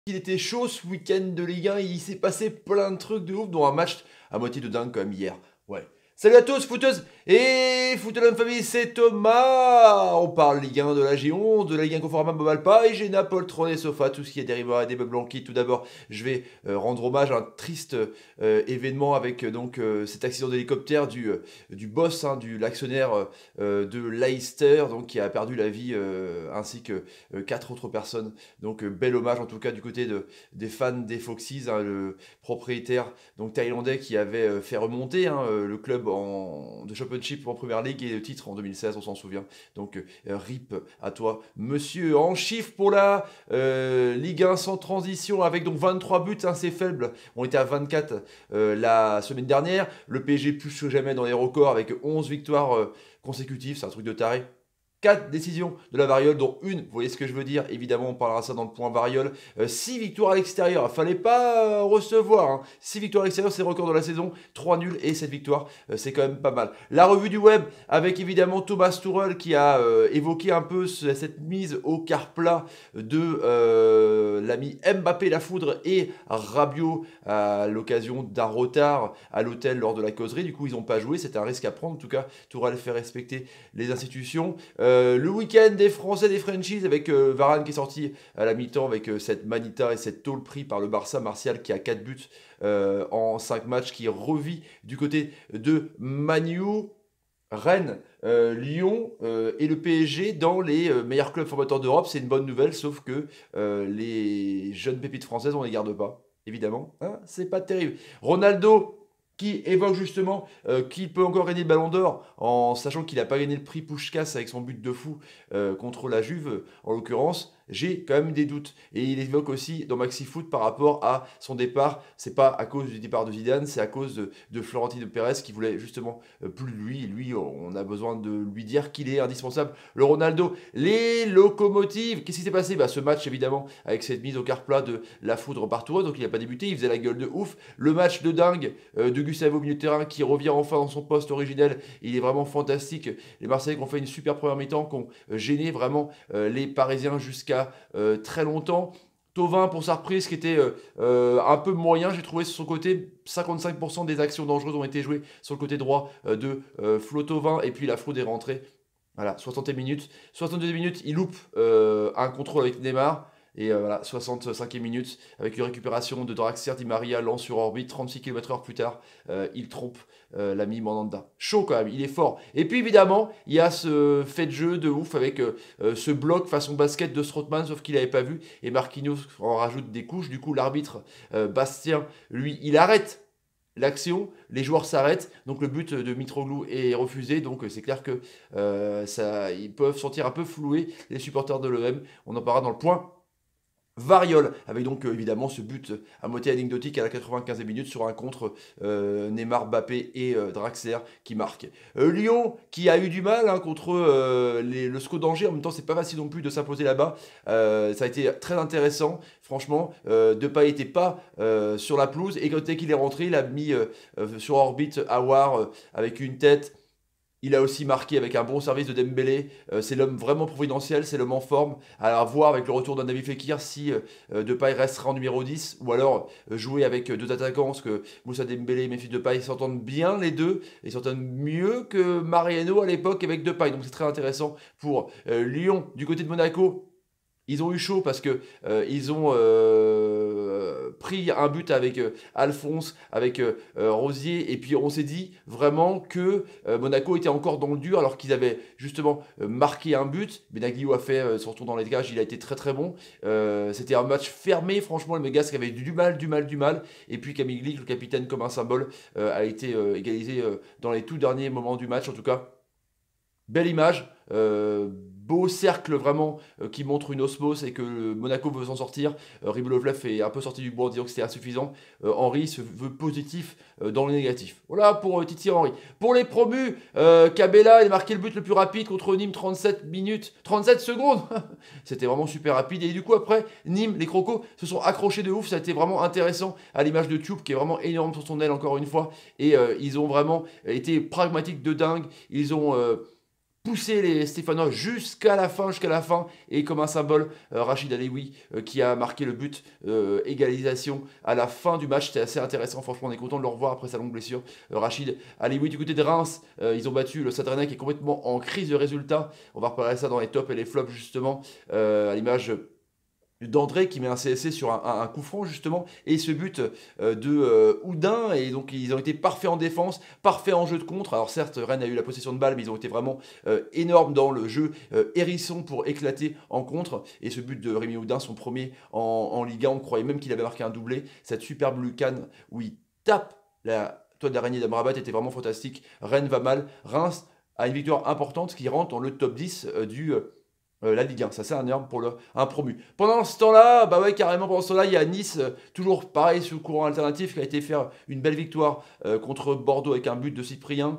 Il était chaud ce week-end de Ligue 1, il s'est passé plein de trucs de ouf, dont un match à moitié de dingue comme hier. Ouais. Salut à tous, footeuses et footeux de la famille, c'est Thomas. On parle Ligue 1 de la G11, de la Ligue 1 Conforama Bobalpa et j'ai Naples, Trône et Sofa, tout ce qui est dérivé des Blanqui. Tout d'abord, je vais rendre hommage à un triste événement avec cet accident d'hélicoptère du boss, du l'actionnaire de Leicester, donc qui a perdu la vie ainsi que quatre autres personnes. Donc bel hommage en tout cas du côté des fans des Foxes, le propriétaire donc thaïlandais qui avait fait remonter le club de Championship en Première Ligue et le titre en 2016, on s'en souvient. Donc RIP à toi, monsieur. En chiffres pour la Ligue 1 sans transition avec donc 23 buts, c'est faible. On était à 24 la semaine dernière. Le PSG plus que jamais dans les records avec 11 victoires consécutives, c'est un truc de taré. 4 décisions de la variole, dont une, vous voyez ce que je veux dire, évidemment on parlera ça dans le point variole. 6 victoires à l'extérieur, il fallait pas recevoir. 6 victoires à l'extérieur, c'est le record de la saison, 3 nuls et 7 victoires, c'est quand même pas mal. La revue du web, avec évidemment Thomas Tuchel qui a évoqué un peu cette mise au quart plat de l'ami Mbappé, la foudre, et Rabiot à l'occasion d'un retard à l'hôtel lors de la causerie. Du coup ils n'ont pas joué, c'était un risque à prendre. En tout cas, Tuchel fait respecter les institutions. Le week-end des Français des franchises avec Varane qui est sorti à la mi-temps avec cette manita et cette tôle pris par le Barça. Martial qui a 4 buts en 5 matchs, qui revit du côté de Manu. Rennes, Lyon et le PSG dans les meilleurs clubs formateurs d'Europe. C'est une bonne nouvelle, sauf que les jeunes pépites françaises, on les garde pas, évidemment. C'est pas terrible. Ronaldo qui évoque justement qu'il peut encore gagner le Ballon d'Or, en sachant qu'il n'a pas gagné le prix Puskás avec son but de fou contre la Juve, en l'occurrence. J'ai quand même des doutes. Et il évoque aussi dans Maxi Foot par rapport à son départ. C'est pas à cause du départ de Zidane, c'est à cause de Florentino Pérez qui voulait justement plus de lui. Lui, on a besoin de lui dire qu'il est indispensable. Le Ronaldo, les locomotives. Qu'est-ce qui s'est passé? Ce match, évidemment, avec cette mise au quart plat de la foudre par Touré, donc il n'a pas débuté, il faisait la gueule de ouf. Le match de dingue de Gustavo au milieu de terrain qui revient enfin dans son poste originel. Il est vraiment fantastique. Les Marseillais qui ont fait une super première mi-temps, qui ont gêné vraiment les Parisiens jusqu'à très longtemps. Thauvin pour sa reprise qui était un peu moyen, j'ai trouvé sur son côté. 55% des actions dangereuses ont été jouées sur le côté droit de Flo Thauvin, et puis la fraude est rentrée. Voilà, 60 minutes. 62 minutes, il loupe un contrôle avec Neymar. Et voilà, 65e minute, avec une récupération de Draxler, Di Maria, lance sur orbite, 36 km/h plus tard, il trompe l'ami Mandanda. Chaud quand même, il est fort. Et puis évidemment, il y a ce fait de jeu de ouf avec ce bloc façon basket de Strootman, sauf qu'il n'avait pas vu, et Marquinhos en rajoute des couches. Du coup, l'arbitre Bastien, lui, il arrête l'action, les joueurs s'arrêtent, donc le but de Mitroglou est refusé, donc c'est clair que ils peuvent sentir un peu floués les supporters de l'OM. On en parlera dans le point variole, avec donc évidemment ce but à moitié anecdotique à la 95e minute sur un contre Neymar, Mbappé et Draxler qui marque. Lyon qui a eu du mal contre le SCO d'Angers, en même temps c'est pas facile non plus de s'imposer là-bas. Ça a été très intéressant, franchement. Depay n'était pas sur la pelouse, et quand il est rentré, il a mis sur orbite Aouar avec une tête. Il a aussi marqué avec un bon service de Dembélé. C'est l'homme vraiment providentiel, c'est l'homme en forme. Alors, à voir avec le retour d'un David Fekir si Depay restera en numéro 10, ou alors jouer avec deux attaquants, parce que Moussa Dembélé et Memphis Depay s'entendent bien les deux, et s'entendent mieux que Mariano à l'époque avec Depay. Donc c'est très intéressant pour Lyon. Du côté de Monaco, ils ont eu chaud parce que ils ont pris un but avec Alphonse, avec Rosier, et puis on s'est dit vraiment que Monaco était encore dans le dur alors qu'ils avaient justement marqué un but. Benaglio a fait son retour dans les cages, il a été très très bon. C'était un match fermé, franchement, le Monégasque avait du mal. Et puis Camille Glick, le capitaine comme un symbole, a été égalisé dans les tout derniers moments du match. En tout cas, belle image, beau cercle vraiment qui montre une osmose et que Monaco veut s'en sortir. Ribolovlev est un peu sorti du bois en disant que c'était insuffisant. Henry se veut positif dans le négatif. Voilà pour Titi Henry. Pour les promus, Cabella, il a marqué le but le plus rapide contre Nîmes, 37 minutes, 37 secondes. C'était vraiment super rapide. Et du coup après, Nîmes, les Crocos se sont accrochés de ouf. Ça a été vraiment intéressant, à l'image de Tube qui est vraiment énorme sur son aile encore une fois. Et ils ont vraiment été pragmatiques de dingue. Ils ont pousser les Stéphanois jusqu'à la fin, et comme un symbole, Rachid Alewi qui a marqué le but égalisation à la fin du match. C'était assez intéressant, franchement on est content de le revoir après sa longue blessure. Rachid Alewi du côté de Reims, ils ont battu le Stade Rennais qui est complètement en crise de résultats. On va reparler ça dans les tops et les flops justement, à l'image d'André qui met un CSC sur un coup franc justement, et ce but de Houdin, et donc ils ont été parfaits en défense, parfaits en jeu de contre. Alors certes Rennes a eu la possession de balle, mais ils ont été vraiment énormes dans le jeu hérisson pour éclater en contre, et ce but de Rémi Houdin, son premier en Ligue 1, on croyait même qu'il avait marqué un doublé. Cette superbe lucarne où il tape la toile d'araignée d'Amrabat était vraiment fantastique. Rennes va mal, Reims a une victoire importante qui rentre dans le top 10 la Ligue 1, ça c'est un énorme pour un promu. Pendant ce temps-là, bah ouais, carrément, pendant ce temps-là, il y a Nice, toujours pareil sous le courant alternatif, qui a été faire une belle victoire contre Bordeaux avec un but de Cyprien.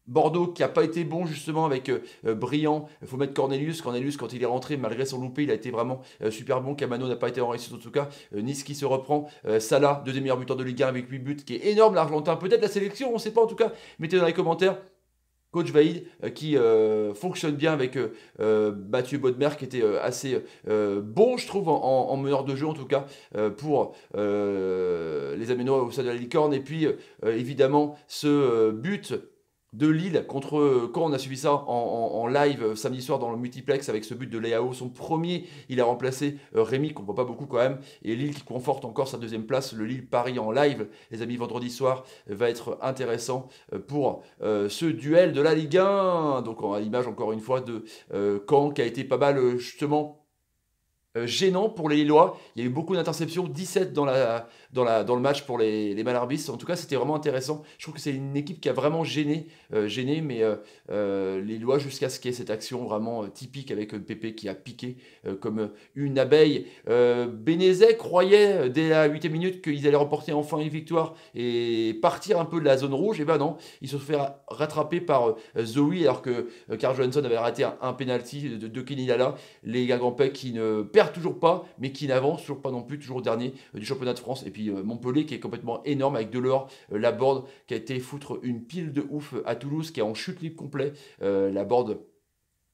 Bordeaux qui n'a pas été bon justement avec Briand. Il faut mettre Cornelius. Cornelius, quand il est rentré, malgré son loupé, il a été vraiment super bon. Camano n'a pas été en réussite en tout cas. Nice qui se reprend. Salah, deuxième meilleur buteur de Ligue 1 avec 8 buts, qui est énorme, l'Argentin. Peut-être la sélection, on ne sait pas en tout cas. Mettez dans les commentaires. Coach Vaïd qui fonctionne bien avec Mathieu Bodmer qui était assez bon je trouve en meneur de jeu en tout cas pour les Aménois au stade de la Licorne. Et puis évidemment ce but de Lille contre quand on a suivi ça en live samedi soir dans le multiplex avec ce but de Léao, son premier. Il a remplacé Rémi qu'on voit pas beaucoup quand même, et Lille qui conforte encore sa deuxième place. Le Lille-Paris en live les amis vendredi soir va être intéressant pour ce duel de la Ligue 1. Donc à l'image encore une fois de Caen qui a été pas mal justement gênant pour les Lillois. Il y a eu beaucoup d'interceptions, 17 dans le match pour les Malherbistes. En tout cas, c'était vraiment intéressant. Je trouve que c'est une équipe qui a vraiment gêné mais les Lillois jusqu'à ce qu'il y ait cette action vraiment typique avec Pépé qui a piqué comme une abeille. Bénézet croyait dès la 8e minute qu'ils allaient remporter enfin une victoire et partir un peu de la zone rouge. Et ben non, ils se sont fait rattraper par Zoé alors que Carl Johansson avait raté un penalty de Kenny Lala. Les Guingampais qui ne perdent toujours pas, mais qui n'avance toujours pas non plus, toujours dernier du championnat de France. Et puis Montpellier qui est complètement énorme avec Delors, Laborde qui a été foutre une pile de ouf à Toulouse, qui est en chute libre complet. Laborde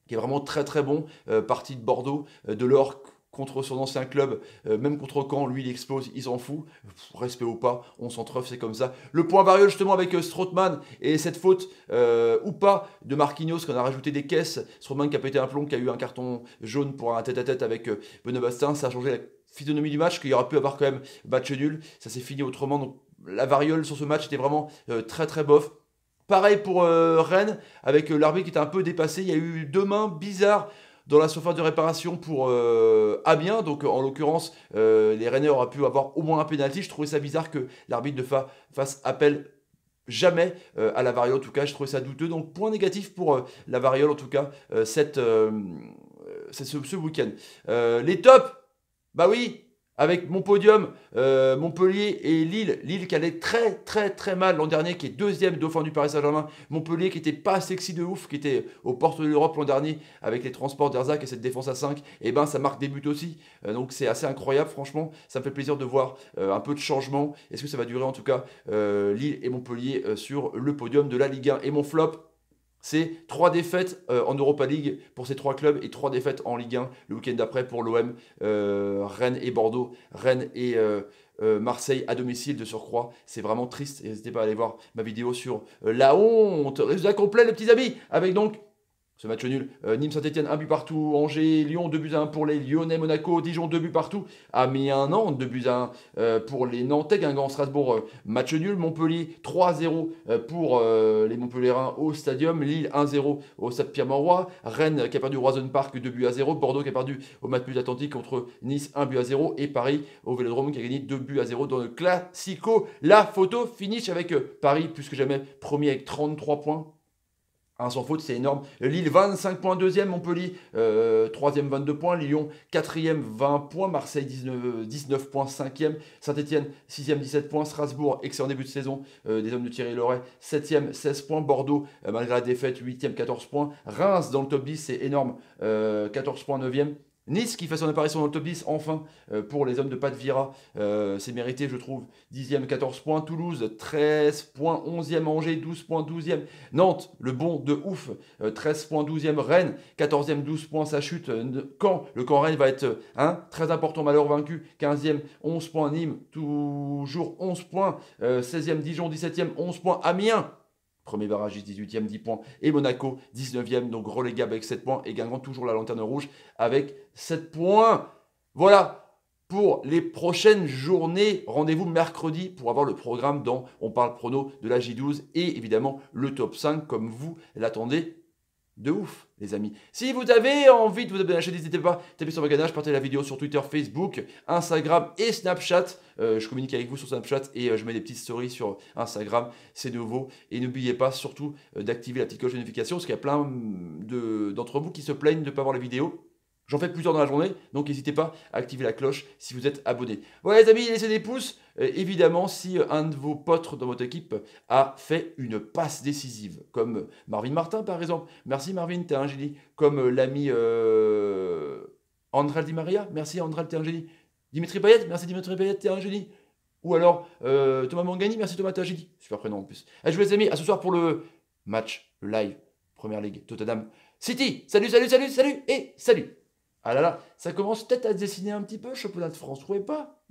qui est vraiment très très bon, parti de Bordeaux, Delors contre son ancien club, même contre Caen, lui il explose, il s'en fout, respect ou pas, on s'en truffe, c'est comme ça. Le point variole justement avec Strootman et cette faute ou pas de Marquinhos, qu'on a rajouté des caisses. Strootman qui a pété un plomb, qui a eu un carton jaune pour un tête-à-tête avec Benoît Bastin, ça a changé la physionomie du match, qu'il y aurait pu avoir quand même match nul, ça s'est fini autrement. Donc la variole sur ce match était vraiment très très bof. Pareil pour Rennes, avec l'arbitre qui était un peu dépassé, il y a eu deux mains bizarres dans la surface de réparation pour Amiens. Donc en l'occurrence, les Rennais auraient pu avoir au moins un pénalty. Je trouvais ça bizarre que l'arbitre ne fasse appel jamais à la variole. En tout cas, je trouvais ça douteux. Donc point négatif pour la variole, en tout cas, ce week-end. Les tops, bah oui, avec mon podium, Montpellier et Lille. Lille qui allait très très très mal l'an dernier, qui est deuxième dauphin du Paris Saint-Germain. Montpellier qui était pas sexy de ouf, qui était aux portes de l'Europe l'an dernier avec les transports d'Erzac et cette défense à 5. Et ben ça marque des buts aussi. Donc c'est assez incroyable, franchement. Ça me fait plaisir de voir un peu de changement. Est-ce que ça va durer en tout cas Lille et Montpellier sur le podium de la Ligue 1. Et mon flop, c'est 3 défaites en Europa League pour ces 3 clubs et 3 défaites en Ligue 1 le week-end d'après pour l'OM, Rennes et Bordeaux, Rennes et Marseille à domicile de surcroît. C'est vraiment triste. N'hésitez pas à aller voir ma vidéo sur la honte. Résultat complet les petits amis, avec donc ce match nul, Nîmes Saint-Etienne 1 but partout, Angers, Lyon 2 buts à 1 pour les Lyonnais, Monaco, Dijon 2 buts partout, Amiens, Nantes 2 buts à 1 pour les Nantais, Guingamp, Strasbourg match nul, Montpellier 3-0 pour les Montpelliérains au Stadium, Lille 1-0 au Stade Pierre-Mauroy, Rennes qui a perdu au Roison Park 2 buts à 0, Bordeaux qui a perdu au Matmut Atlantique contre Nice 1 but à 0 et Paris au Vélodrome qui a gagné 2 buts à 0 dans le Classico. La photo finish avec Paris plus que jamais premier avec 33 points. Sans faute, c'est énorme. Lille 25 points, deuxième. Montpellier 3e 22 points. Lyon 4e 20 points. Marseille 19 points, 5e. Saint-Etienne 6e 17 points. Strasbourg, excellent début de saison des hommes de Thierry Loret, 7e 16 points. Bordeaux, malgré la défaite, 8e 14 points. Reims dans le top 10, c'est énorme, 14 points, 9e. Nice qui fait son apparition dans le top 10, enfin, pour les hommes de Pat Vira. C'est mérité, je trouve. 10e, 14 points. Toulouse, 13 points. 11e, Angers, 12 points. 12e, Nantes, le bon de ouf. 13 points. 12e, Rennes, 14e, 12 points. Ça chute. Caen, le Caen Rennes va être très important, malheur vaincu. 15e, 11 points. Nîmes, toujours 11 points. 16e, Dijon, 17e, 11 points. Amiens, premier barragiste, 18e, 10 points. Et Monaco, 19e, donc relégable avec 7 points. Et Guingamp, toujours la lanterne rouge avec 7 points. Voilà pour les prochaines journées. Rendez-vous mercredi pour avoir le programme dans On parle prono de la J12. Et évidemment, le top 5 comme vous l'attendez. De ouf, les amis. Si vous avez envie de vous abonner à la chaîne, n'hésitez pas, tapez sur le ganache, partagez la vidéo sur Twitter, Facebook, Instagram et Snapchat. Je communique avec vous sur Snapchat et je mets des petites stories sur Instagram. C'est nouveau. Et n'oubliez pas surtout d'activer la petite cloche de notification parce qu'il y a plein d'entre vous qui se plaignent de ne pas voir les vidéos. J'en fais plusieurs dans la journée, donc n'hésitez pas à activer la cloche si vous êtes abonné. Voilà les amis, laissez des pouces. Évidemment, si un de vos potes dans votre équipe a fait une passe décisive, comme Marvin Martin par exemple. Merci Marvin, t'es un génie. Comme l'ami André Di Maria, merci André, t'es un génie. Dimitri Payet, merci Dimitri Payet, t'es un génie. Ou alors Thomas Mangani, merci Thomas, t'es un génie. Super prénom en plus. Allez, je vous les ai mis à ce soir pour le match, le live, Première Ligue, Tottenham City. Salut, salut, salut, salut et salut. Ah là là, ça commence peut-être à se dessiner un petit peu, championnat de France, vous trouvez pas